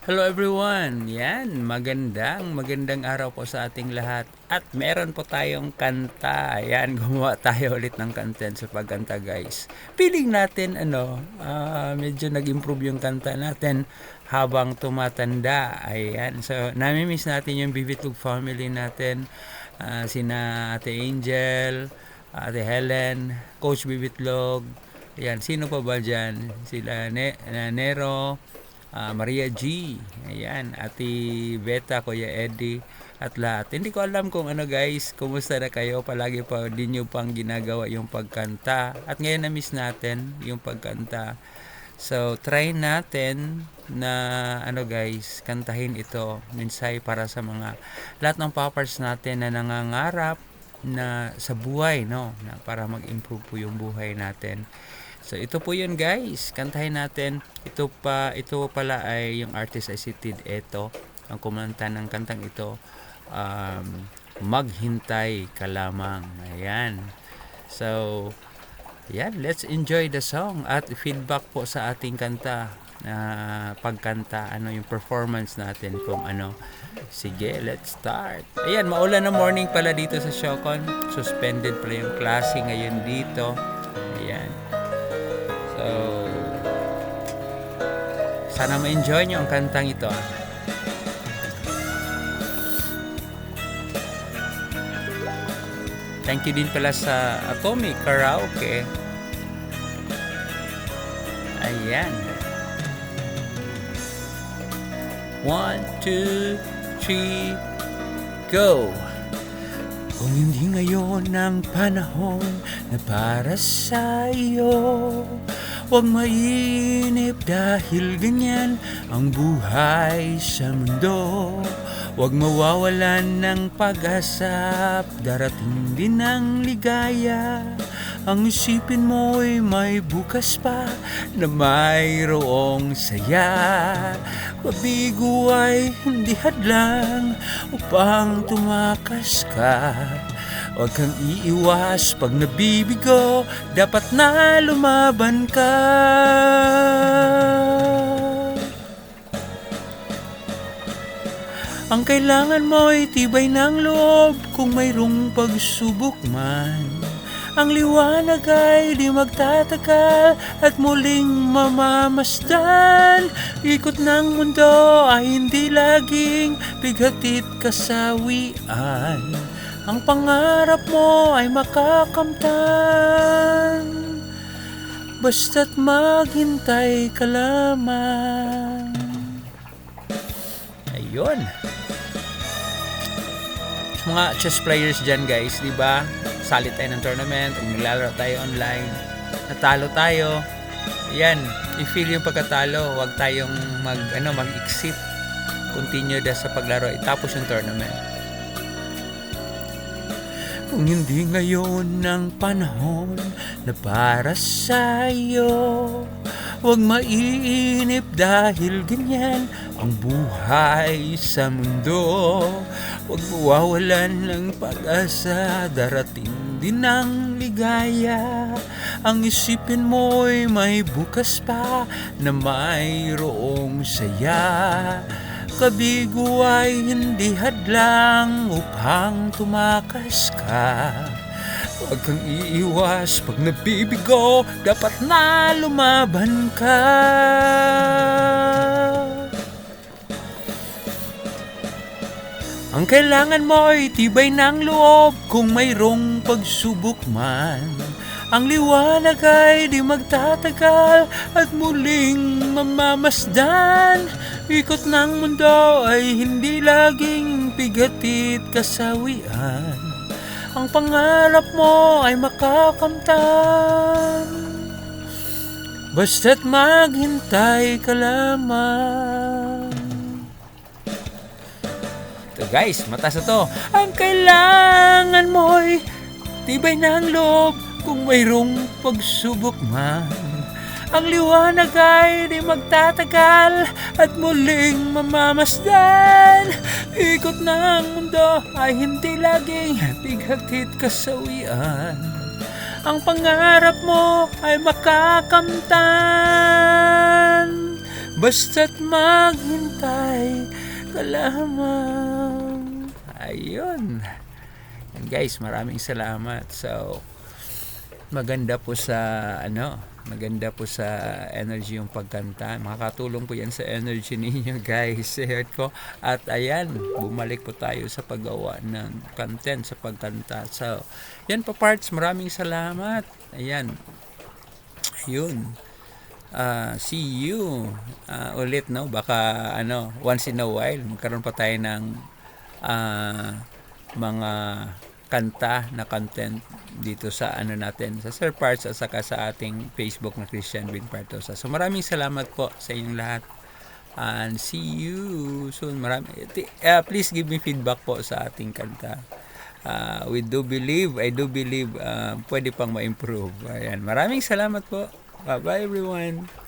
Hello everyone! Yan, magandang araw po sa ating lahat. At meron po tayong kanta. Yan, gumawa tayo ulit ng content sa pagkanta guys. Feeling natin medyo nag-improve yung kanta natin habang tumatanda. Ayan, so nami-miss natin yung Bibitlog family natin. Sina Ate Angel, Ate Helen, Coach Bibitlog. Ayan, sino pa ba dyan? Sila Nero, Maria G, ayan, Ate Beta, Kuya Eddie, at lahat. Hindi ko alam kung guys, kumusta na kayo, palagi pa din nyo pang ginagawa yung pagkanta, at ngayon na-miss natin yung pagkanta. So, try natin na guys, kantahin ito, minsay para sa mga lahat ng poppers natin na nangangarap na sa buhay, no, na para mag-improve po yung buhay natin. So ito po yun guys, kantahin natin. Ito pala ay yung artist ay si Tid Eto, ang kumanta ng kantang ito. Maghintay ka lamang. Ayan. So, yan, let's enjoy the song at feedback po sa ating kanta na pagkanta, yung performance natin kung ano. Sige, let's start. Ayan, maulan na morning pala dito sa Shocon. Suspended pala yung klase ngayon dito. Ayan. So, sana ma-enjoy nyo ang kantang ito. Thank you din pala sa Atomic Karaoke. Ayan. 1, 2, 3, go! Kung hindi ngayon ang panahon na para sa iyo, huwag mainip dahil ganyan ang buhay sa mundo. Huwag mawawalan ng pag-asa, darating din ang ligaya. Ang isipin mo'y may bukas pa na mayroong saya. Pabigo ay hindi hadlang upang tumakas ka. Huwag kang iiwas pag nabibigo, dapat na lumaban ka. Ang kailangan mo'y tibay ng loob kung mayroong pagsubok man. Ang liwanag ay di magtatagal at muling mamamasdan. Ikot ng mundo ay hindi laging bigatit kasawian. Ang pangarap mo ay makakamtan, basta't maghintay ka lamang. Ayun. Mga chess players dyan guys, di ba? Sali tayo ng tournament, naglalaro tayo online, natalo tayo. Yan, i-feel yung pagkatalo, huwag tayong mag-exit. Continue sa paglaro, itapos yung tournament. Kung hindi ngayon ang panahon na para sa iyo, huwag maiinip dahil ganyan ang buhay sa mundo. Huwag mawawalan ng pag-asa, darating din ang ligaya. Ang isipin mo'y may bukas pa na mayroong saya. Kabigo ay hindi hadlang upang tumakas ka. Huwag kang iiwas pag nabibigo, dapat na lumaban ka. Ang kailangan mo ay tibay ng loob kung mayroong pagsubok man. Ang liwanag ay di magtatagal at muling mamamasdan. Ikot ng mundo ay hindi laging bigatit kasawian. Ang pangarap mo ay makakamtan, basta't maghintay ka lamang. Ito guys, mataas na to. Ang kailangan mo'y tibay ng loob kung mayroong pagsubok man. Ang liwanag ay di magtatagal at muling mamamasdan. Ikot ng mundo ay hindi laging bighatit kasawian. Ang pangarap mo ay makakamtan, basta't maghintay ka lamang. Ayun. And guys, maraming salamat. So, maganda po sa energy yung pagkanta. Makakatulong po yan sa energy ninyo guys. Ko. At ayan, bumalik po tayo sa paggawa ng content sa pagkanta. So, yan po parts. Maraming salamat. Ayan. Ayun. See you ulit, no? Baka once in a while magkaroon pa tayo ng mga kanta na content dito sa natin sa Sir Parts at saka sa ating Facebook na Christian Bin Partosa. So maraming salamat po sa inyong lahat and see you soon. Please give me feedback po sa ating kanta. I do believe pwede pang ma-improve. Ayan, maraming salamat po. Bye bye everyone.